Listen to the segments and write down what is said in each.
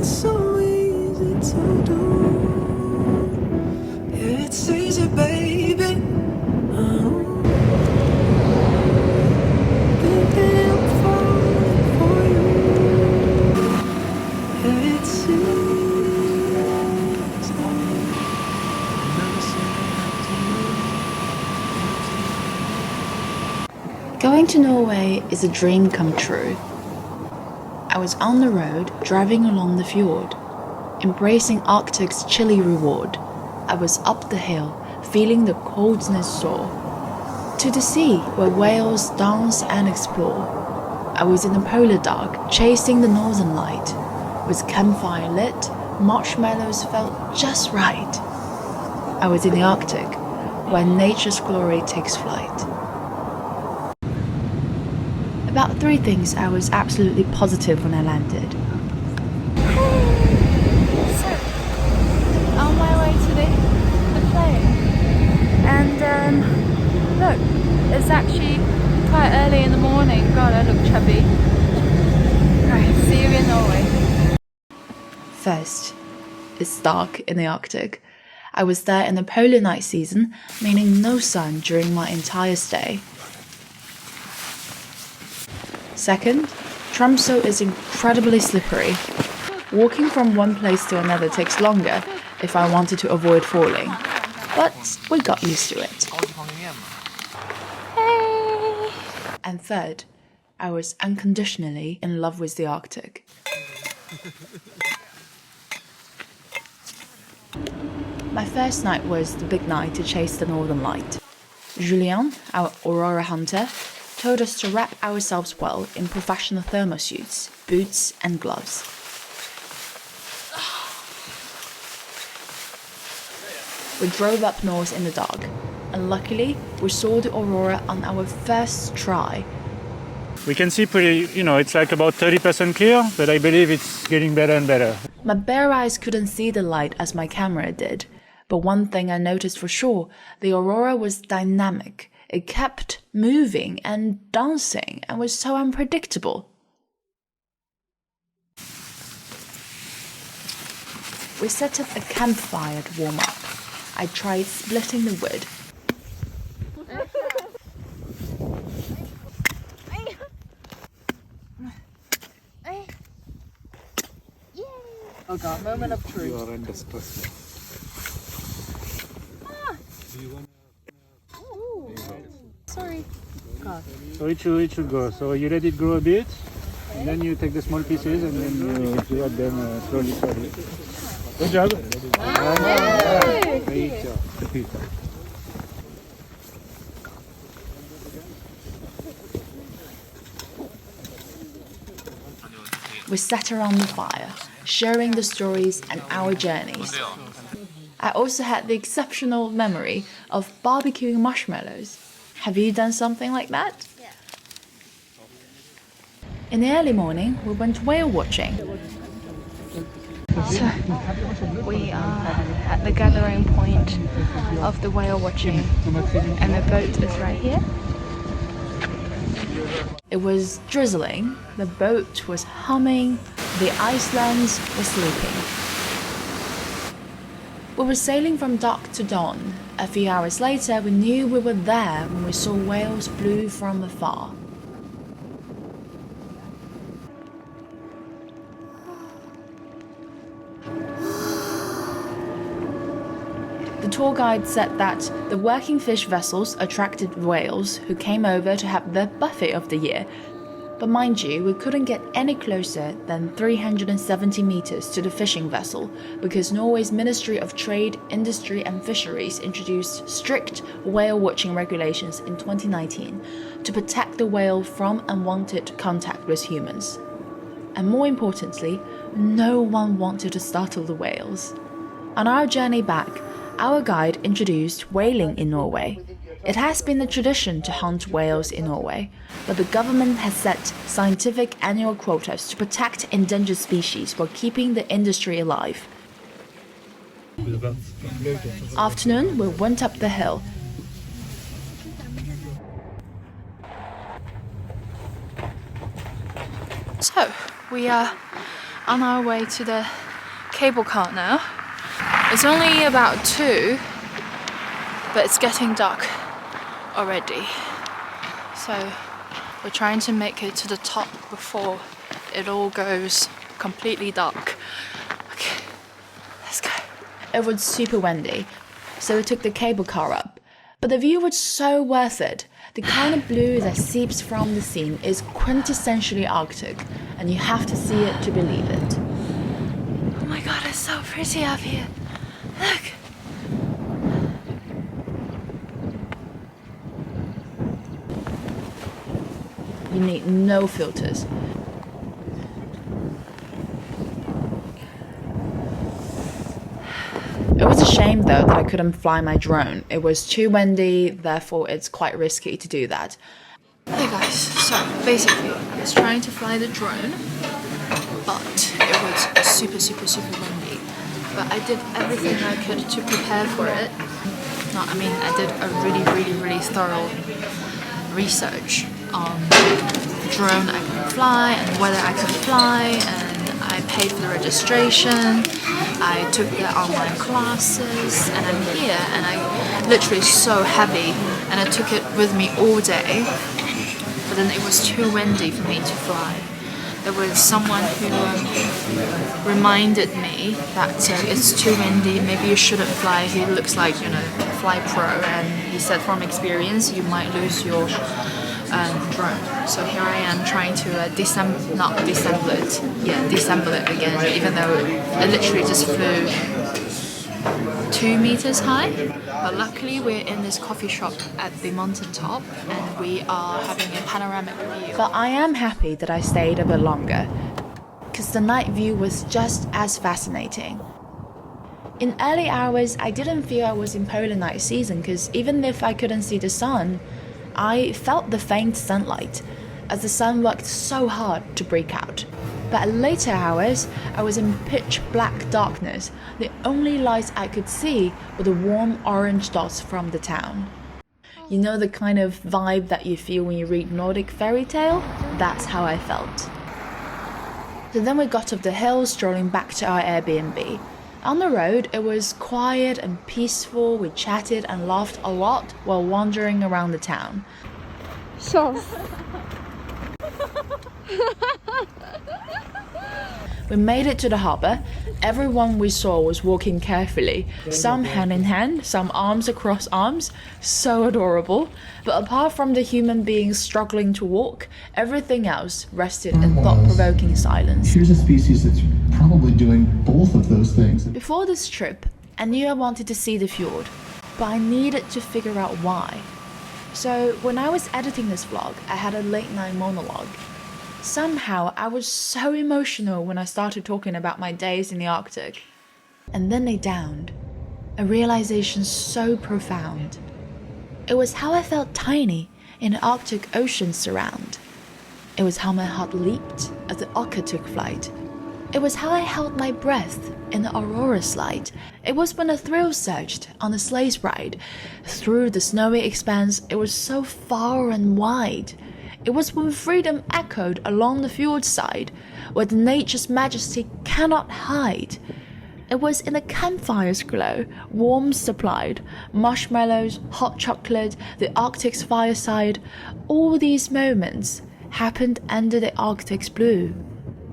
it's so easy to do. Yeah, it's easy, baby. Baby, I'm falling for you. Yeah, it's easy. Never said I have to lose. Going to Norway is a dream come true. I was on the road, driving along the fjord, embracing Arctic's chilly reward. I was up the hill, feeling the coldness soar. To the sea, where whales dance and explore. I was in the polar dark, chasing the northern light. With campfire lit, marshmallows felt just right. I was in the Arctic, where nature's glory takes flight. About 3 things I was absolutely positive when I landed. So, on my way to the plane. And look, it's actually quite early in the morning. God, I look chubby. Right, see you in Norway. First, it's dark in the Arctic. I was there in the polar night season, meaning no sun during my entire stay. Second, Tromsø is incredibly slippery. Walking from one place to another takes longer if I wanted to avoid falling, but we got used to it. Hey! And third, I was unconditionally in love with the Arctic. My first night was the big night to chase the northern light. Julien, our aurora hunter, told us to wrap ourselves well in professional thermosuits, boots and gloves. We drove up north in the dark, and luckily we saw the aurora on our first try. We can see pretty, it's like about 30% clear, but I believe it's getting better and better. My bare eyes couldn't see the light as my camera did, but one thing I noticed for sure, the aurora was dynamic. It kept moving and dancing and was so unpredictable. We set up a campfire to warm up. I tried splitting the wood. Oh God, moment of truth. You are under stress. Sorry. God. So it should go. So you let it grow a bit, and then you take the small pieces and then you add them slowly. Good job. Great job. We sat around the fire, sharing the stories and our journeys. I also had the exceptional memory of barbecuing marshmallows. Have you done something like that? Yeah. In the early morning, we went whale watching. So, we are at the gathering point of the whale watching, and the boat is right here. It was drizzling, the boat was humming, the Icelands were sleeping. We were sailing from dark to dawn. A few hours later, we knew we were there when we saw whales blue from afar. The tour guide said that the working fish vessels attracted whales who came over to have their buffet of the year. But mind you, we couldn't get any closer than 370 meters to the fishing vessel because Norway's Ministry of Trade, Industry and Fisheries introduced strict whale watching regulations in 2019 to protect the whale from unwanted contact with humans. And more importantly, no one wanted to startle the whales. On our journey back, our guide introduced whaling in Norway. It has been a tradition to hunt whales in Norway, but the government has set scientific annual quotas to protect endangered species while keeping the industry alive. Afternoon, we went up the hill. So, we are on our way to the cable car now. It's only about 2, but it's getting dark already. So we're trying to make it to the top before it all goes completely dark. Okay, let's go. It was super windy, so we took the cable car up. But the view was so worth it. The kind of blue that seeps from the scene is quintessentially Arctic, and you have to see it to believe it. Oh my god, it's so pretty up here. Look. You need no filters. It was a shame though that I couldn't fly my drone. It was too windy, therefore it's quite risky to do that. Hey guys, so basically I was trying to fly the drone, but it was super windy. But I did everything I could to prepare for it. I did a really thorough research on the drone I could fly and whether I could fly, and I paid for the registration. I took the online classes, and I'm here, and I literally so heavy, and I took it with me all day, but then it was too windy for me to fly. There was someone who reminded me that it's too windy, maybe you shouldn't fly. He looks like, a fly pro, and he said from experience you might lose your drone. So here I am trying to disassemble it again, even though it literally just flew 2 meters high. But luckily we're in this coffee shop at the mountain top, and we are having a panoramic view. But I am happy that I stayed a bit longer, because the night view was just as fascinating. In early hours, I didn't feel I was in polar night season, because even if I couldn't see the sun, I felt the faint sunlight, as the sun worked so hard to break out. But at later hours, I was in pitch black darkness. The only lights I could see were the warm orange dots from the town. You know the kind of vibe that you feel when you read Nordic fairy tale? That's how I felt. So then we got up the hill, strolling back to our Airbnb. On the road, it was quiet and peaceful. We chatted and laughed a lot while wandering around the town. We made it to the harbour. Everyone we saw was walking carefully, some hand in hand, some arms across arms, so adorable. But apart from the human beings struggling to walk, everything else rested in thought-provoking silence. Here's a species that's probably doing both of those things. Before this trip, I knew I wanted to see the fjord, but I needed to figure out why. So when I was editing this vlog, I had a late night monologue. Somehow, I was so emotional when I started talking about my days in the Arctic. And then they downed. A realization so profound. It was how I felt tiny in the Arctic Ocean's surround. It was how my heart leaped as the orca took flight. It was how I held my breath in the aurora's light. It was when a thrill surged on a sleigh ride. Through the snowy expanse, it was so far and wide. It was when freedom echoed along the fjord side, where the nature's majesty cannot hide. It was in the campfire's glow, warmth supplied, marshmallows, hot chocolate, the Arctic's fireside. All these moments happened under the Arctic's blue.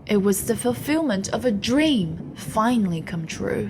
It was the fulfillment of a dream finally come true.